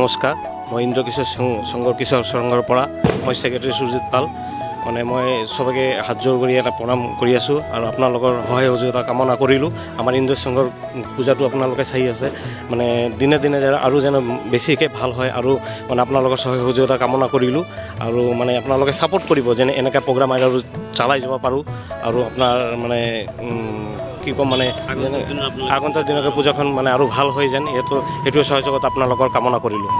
নমস্কাৰ, মই ইন্দ্ৰকিশোৰ সংঘৰ কিশোৰ সংঘৰ পৰা মই ছেক্ৰেটাৰী সুৰজিত পাল। মানে মই সবকে হাত জোৰ কৰি এটা প্ৰণাম কৰি আছোঁ আৰু আপোনালোকৰ সহায় সহযোগিতা কামনা কৰিলোঁ। আমাৰ ইন্দ্ৰ সংঘৰ পূজাটো আপোনালোকে চাই আছে, মানে দিনে দিনে আৰু যেন বেছিকৈ ভাল হয় আৰু মানে আপোনালোকৰ সহায় সহযোগিতা কামনা কৰিলোঁ। আৰু মানে আপোনালোকে ছাপোৰ্ট কৰিব যেনে এনেকুৱা প্ৰগ্ৰাম আৰু চলাই যাব পাৰোঁ। আৰু আপোনাৰ মানে কি ক'ম, মানে আগন্তুক দিনকে পূজাখন মানে আৰু ভাল হৈ যেন সেইটোৱে সহযোগিতা আপোনালোকৰ কামনা কৰিলোঁ।